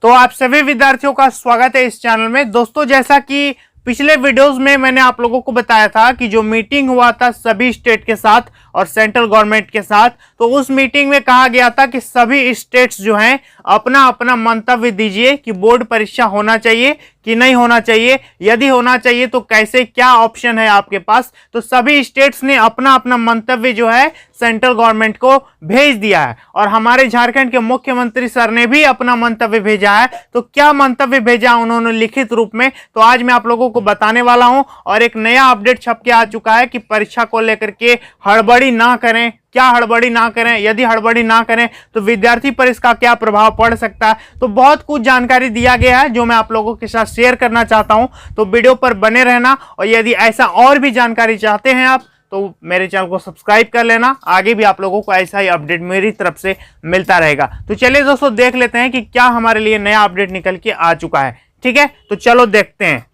तो आप सभी विद्यार्थियों का स्वागत है इस चैनल में। दोस्तों, जैसा कि पिछले वीडियोस में मैंने आप लोगों को बताया था कि जो मीटिंग हुआ था सभी स्टेट के साथ और सेंट्रल गवर्नमेंट के साथ, तो उस मीटिंग में कहा गया था कि सभी स्टेट्स जो हैं अपना अपना मंतव्य दीजिए कि बोर्ड परीक्षा होना चाहिए कि नहीं होना चाहिए, यदि होना चाहिए तो कैसे, क्या ऑप्शन है आपके पास। तो सभी स्टेट्स ने अपना अपना मंतव्य जो है सेंट्रल गवर्नमेंट को भेज दिया है और हमारे झारखंड के मुख्यमंत्री सर ने भी अपना मंतव्य भेजा है। तो क्या मंतव्य भेजा उन्होंने लिखित रूप में, तो आज मैं आप लोगों को बताने वाला हूं। और एक नया अपडेट छप के आ चुका है कि परीक्षा को लेकर के हड़बड़ी ना करें। क्या हड़बड़ी ना करें, यदि हड़बड़ी ना करें तो विद्यार्थी पर इसका क्या प्रभाव पड़ सकता है। तो बहुत कुछ जानकारी दिया गया है जो मैं आप लोगों के साथ शेयर करना चाहता हूं, तो वीडियो पर बने रहना। और यदि ऐसा और भी जानकारी चाहते हैं आप तो मेरे चैनल को सब्सक्राइब कर लेना, आगे भी आप लोगों को ऐसा ही अपडेट मेरी तरफ से मिलता रहेगा। तो चलिए दोस्तों देख लेते हैं कि क्या हमारे लिए नया अपडेट निकल के आ चुका है। ठीक है, तो चलो देखते हैं।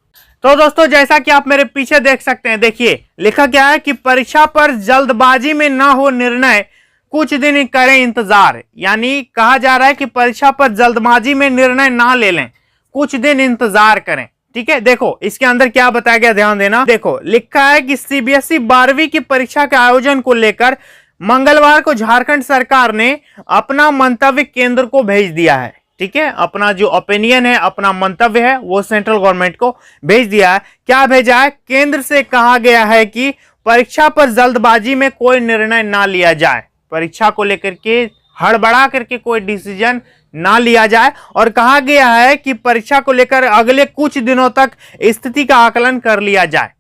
तो दोस्तों, जैसा कि आप मेरे पीछे देख सकते हैं, देखिए लिखा क्या है कि परीक्षा पर जल्दबाजी में ना हो निर्णय, कुछ दिन करें इंतजार। यानी कहा जा रहा है कि परीक्षा पर जल्दबाजी में निर्णय ना ले लें, कुछ दिन इंतजार करें। ठीक है, देखो इसके अंदर क्या बताया गया, ध्यान देना। देखो लिखा है कि सीबीएसई 12वीं की परीक्षा के आयोजन को लेकर मंगलवार को झारखंड सरकार ने अपना मंतव्य केंद्र को भेज दिया है। ठीक है, अपना जो ओपिनियन है, अपना मंतव्य है, वो सेंट्रल गवर्नमेंट को भेज दिया है। क्या भेजा है, केंद्र से कहा गया है कि परीक्षा पर जल्दबाजी में कोई निर्णय ना लिया जाए, परीक्षा को लेकर के हड़बड़ा करके कोई डिसीजन ना लिया जाए। और कहा गया है कि परीक्षा को लेकर अगले कुछ दिनों तक स्थिति का आकलन कर लिया जाए,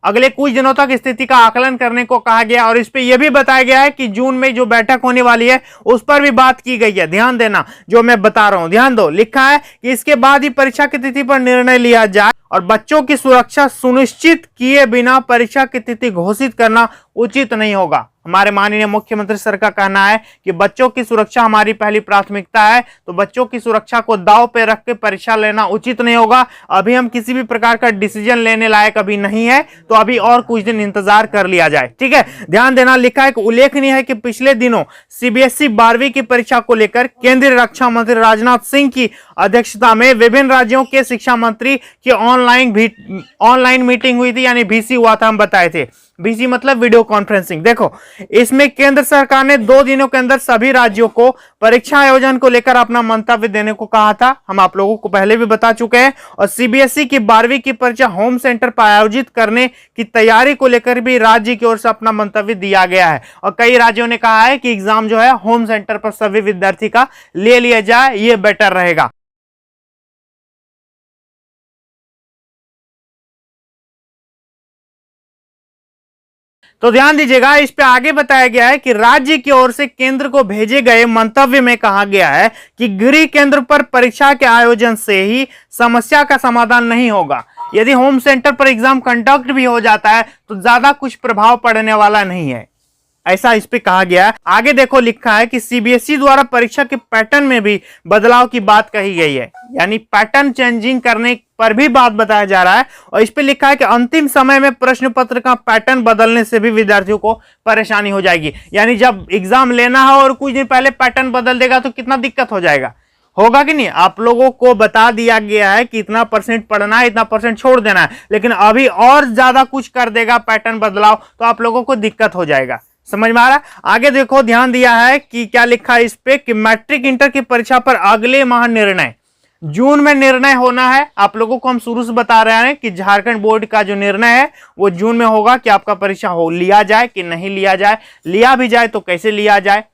अगले कुछ दिनों तक स्थिति का आकलन करने को कहा गया। और इस पे यह भी बताया गया है कि जून में जो बैठक होने वाली है उस पर भी बात की गई है। ध्यान देना जो मैं बता रहा हूं, ध्यान दो। लिखा है कि इसके बाद ही परीक्षा की तिथि पर निर्णय लिया जाए और बच्चों की सुरक्षा सुनिश्चित किए बिना परीक्षा की तिथि घोषित करना उचित नहीं होगा। हमारे माननीय मुख्यमंत्री सर का कहना है कि बच्चों की सुरक्षा हमारी पहली प्राथमिकता है, तो बच्चों की सुरक्षा को दांव पे रख के परीक्षा लेना उचित नहीं होगा। अभी हम किसी भी प्रकार का डिसीजन लेने लायक अभी नहीं है, तो अभी और कुछ दिन इंतजार कर लिया जाए। ठीक है, ध्यान देना। लिखा है कि उल्लेखनीय है कि पिछले दिनों सीबीएसई 12वीं की परीक्षा को लेकर केंद्रीय रक्षा मंत्री राजनाथ सिंह की अध्यक्षता में विभिन्न राज्यों के शिक्षा मंत्री की ऑनलाइन मीटिंग हुई थी, यानी वीसी हुआ था, हम बताए थे। वीसी मतलब वीडियो कॉन्फ्रेंसिंग। देखो इसमें केंद्र सरकार ने 2 दिनों के अंदर सभी राज्यों को परीक्षा आयोजन को लेकर अपना मंतव्य देने को कहा था, हम आप लोगों को पहले भी बता चुके हैं। और सीबीएसई की 12वीं की परीक्षा होम सेंटर पर आयोजित करने की तैयारी को लेकर भी राज्य की ओर से अपना मंतव्य दिया गया है। और कई राज्यों ने कहा है कि एग्जाम जो है होम सेंटर पर सभी विद्यार्थी का ले लिया जाए, यह बेटर रहेगा। तो ध्यान दीजिएगा, इस पे आगे बताया गया है कि राज्य की ओर से केंद्र को भेजे गए मंतव्य में कहा गया है कि गृह केंद्र पर परीक्षा के आयोजन से ही समस्या का समाधान नहीं होगा। यदि होम सेंटर पर एग्जाम कंडक्ट भी हो जाता है तो ज्यादा कुछ प्रभाव पड़ने वाला नहीं है, ऐसा इस पे कहा गया है। आगे देखो लिखा है कि सीबीएसई द्वारा परीक्षा के पैटर्न में भी बदलाव की बात कही गई है, यानी पैटर्न चेंजिंग करने पर भी बात बताया जा रहा है। और इस पे लिखा है कि अंतिम समय में प्रश्न पत्र का पैटर्न बदलने से भी विद्यार्थियों को परेशानी हो जाएगी। यानी जब एग्जाम लेना है और कुछ दिन पहले पैटर्न बदल देगा तो कितना दिक्कत हो जाएगा, होगा कि नहीं। आप लोगों को बता दिया गया है कि इतना परसेंट पढ़ना है, इतना परसेंट छोड़ देना है, लेकिन अभी और ज्यादा कुछ कर देगा पैटर्न बदलाव, तो आप लोगों को दिक्कत हो जाएगा। समझ में आ रहा? आगे देखो, ध्यान दिया है कि क्या लिखा है इस पे कि मैट्रिक इंटर की परीक्षा पर अगले माह निर्णय, जून में निर्णय होना है। आप लोगों को हम शुरू से बता रहे हैं कि झारखंड बोर्ड का जो निर्णय है वो जून में होगा कि आपका परीक्षा हो लिया जाए कि नहीं लिया जाए, लिया भी जाए तो कैसे लिया जाए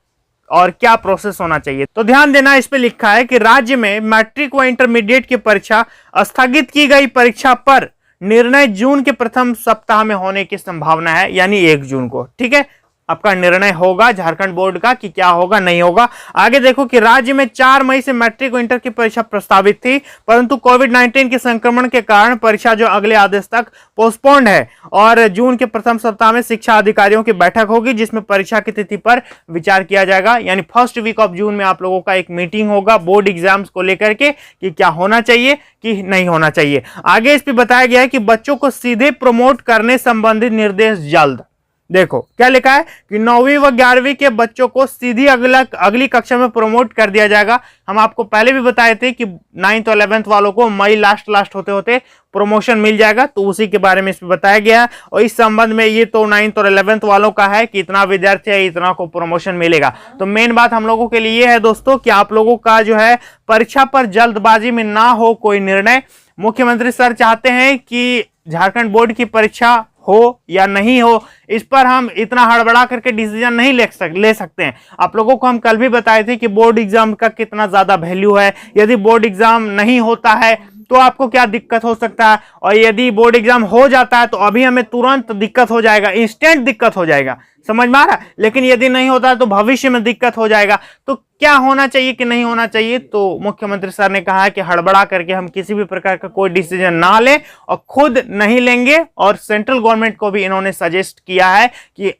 और क्या प्रोसेस होना चाहिए। तो ध्यान देना, इस पे लिखा है कि राज्य में मैट्रिक व इंटरमीडिएट की परीक्षा स्थगित की गई परीक्षा पर निर्णय जून के प्रथम सप्ताह में होने की संभावना है, यानी 1 जून को। ठीक है, आपका निर्णय होगा झारखंड बोर्ड का कि क्या होगा नहीं होगा। आगे देखो कि राज्य में 4 मई से मैट्रिक और इंटर की परीक्षा प्रस्तावित थी, परंतु कोविड-19 के संक्रमण के कारण परीक्षा जो अगले आदेश तक पोस्टपोन्ड है। और जून के प्रथम सप्ताह में शिक्षा अधिकारियों की बैठक होगी जिसमें परीक्षा की तिथि पर विचार किया जाएगा, यानी फर्स्ट वीक ऑफ जून में आप लोगों का एक मीटिंग होगा बोर्ड एग्जाम्स को लेकर के कि क्या होना चाहिए कि नहीं होना चाहिए। आगे इस पर बताया गया है कि बच्चों को सीधे प्रमोट करने संबंधित निर्देश जल्द, देखो क्या लिखा है कि 9वीं व 11वीं के बच्चों को सीधी अगली कक्षा में प्रमोट कर दिया जाएगा। हम आपको पहले भी बताए थे कि 9th और 11th वालों को मई लास्ट होते होते प्रमोशन मिल जाएगा, तो उसी के बारे में इसमें बताया गया है। और इस संबंध में ये तो 9th और 11th वालों का है कि इतना विद्यार्थी है, इतना को प्रमोशन मिलेगा। तो मेन बात हम लोगों के लिए है दोस्तों कि आप लोगों का जो है परीक्षा पर जल्दबाजी में ना हो कोई निर्णय। मुख्यमंत्री सर चाहते हैं कि झारखंड बोर्ड की परीक्षा हो या नहीं हो, इस पर हम इतना हड़बड़ा करके डिसीजन नहीं ले सकते हैं। आप लोगों को हम कल भी बताए थे कि बोर्ड एग्जाम का कितना ज्यादा वैल्यू है। यदि बोर्ड एग्जाम नहीं होता है तो आपको क्या दिक्कत हो सकता है, और यदि बोर्ड एग्जाम हो जाता है तो अभी हमें तुरंत दिक्कत हो जाएगा, इंस्टेंट दिक्कत हो जाएगा, समझ में आ रहा है। लेकिन यदि नहीं होता है तो भविष्य में दिक्कत हो जाएगा। तो क्या होना चाहिए कि नहीं होना चाहिए, तो मुख्यमंत्री सर ने कहा है कि हड़बड़ा करके हम किसी भी प्रकार का कोई डिसीजन ना लें, और खुद नहीं लेंगे। और सेंट्रल गवर्नमेंट को भी इन्होंने सजेस्ट किया है कि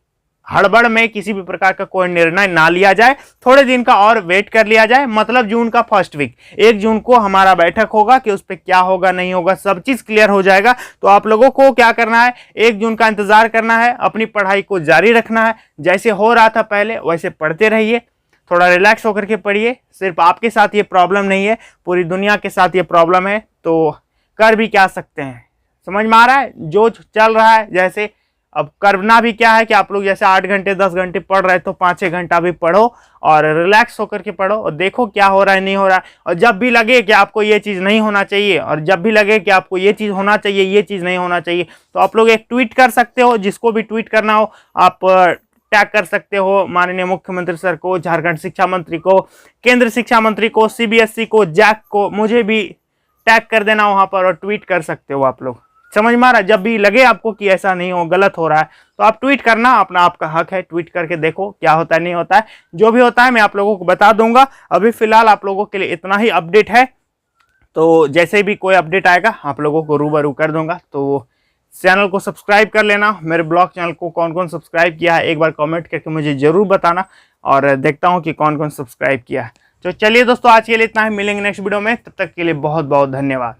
हड़बड़ में किसी भी प्रकार का कोई निर्णय ना लिया जाए, थोड़े दिन का और वेट कर लिया जाए। मतलब जून का फर्स्ट वीक 1 जून को हमारा बैठक होगा कि उस पर क्या होगा नहीं होगा, सब चीज क्लियर हो जाएगा। तो आप लोगों को क्या करना है, 1 जून का इंतजार करना है, अपनी पढ़ाई को जारी रखना है। जैसे हो रहा था पहले वैसे पढ़ते रहिए, थोड़ा रिलैक्स होकर के पढ़िए। सिर्फ आपके साथ ये प्रॉब्लम नहीं है, पूरी दुनिया के साथ ये प्रॉब्लम है, तो कर भी क्या सकते हैं। समझ में आ रहा है जो चल रहा है। जैसे अब करना भी क्या है कि आप लोग जैसे 8 घंटे 10 घंटे पढ़ रहे तो 5-6 घंटा भी पढ़ो और रिलैक्स होकर के पढ़ो, और देखो क्या हो रहा है नहीं हो रहा है। और जब भी लगे कि आपको ये चीज़ नहीं होना चाहिए, और जब भी लगे कि आपको ये चीज़ होना चाहिए, ये चीज़ नहीं होना चाहिए, तो आप लोग एक ट्वीट कर सकते हो। जिसको भी ट्वीट करना हो आप टैग कर सकते हो माननीय मुख्यमंत्री सर को, झारखंड शिक्षा मंत्री को, केंद्र शिक्षा मंत्री को, CBSE को, जैक को, मुझे भी टैग कर देना वहां पर और ट्वीट कर सकते हो आप लोग। समझ में आ रहा है। जब भी लगे आपको कि ऐसा नहीं हो, गलत हो रहा है, तो आप ट्वीट करना, अपना आपका हक है। ट्वीट करके देखो क्या होता है नहीं होता है। जो भी होता है मैं आप लोगों को बता दूंगा। अभी फिलहाल आप लोगों के लिए इतना ही अपडेट है, तो जैसे भी कोई अपडेट आएगा आप लोगों को रूबरू कर दूंगा। तो चैनल को सब्सक्राइब कर लेना। मेरे ब्लॉग चैनल को कौन कौन सब्सक्राइब किया है एक बार कमेंट करके मुझे जरूर बताना, और देखता हूं कि कौन कौन सब्सक्राइब किया है। तो चलिए दोस्तों आज के लिए इतना ही, मिलेंगे नेक्स्ट वीडियो में, तब तक के लिए बहुत बहुत धन्यवाद।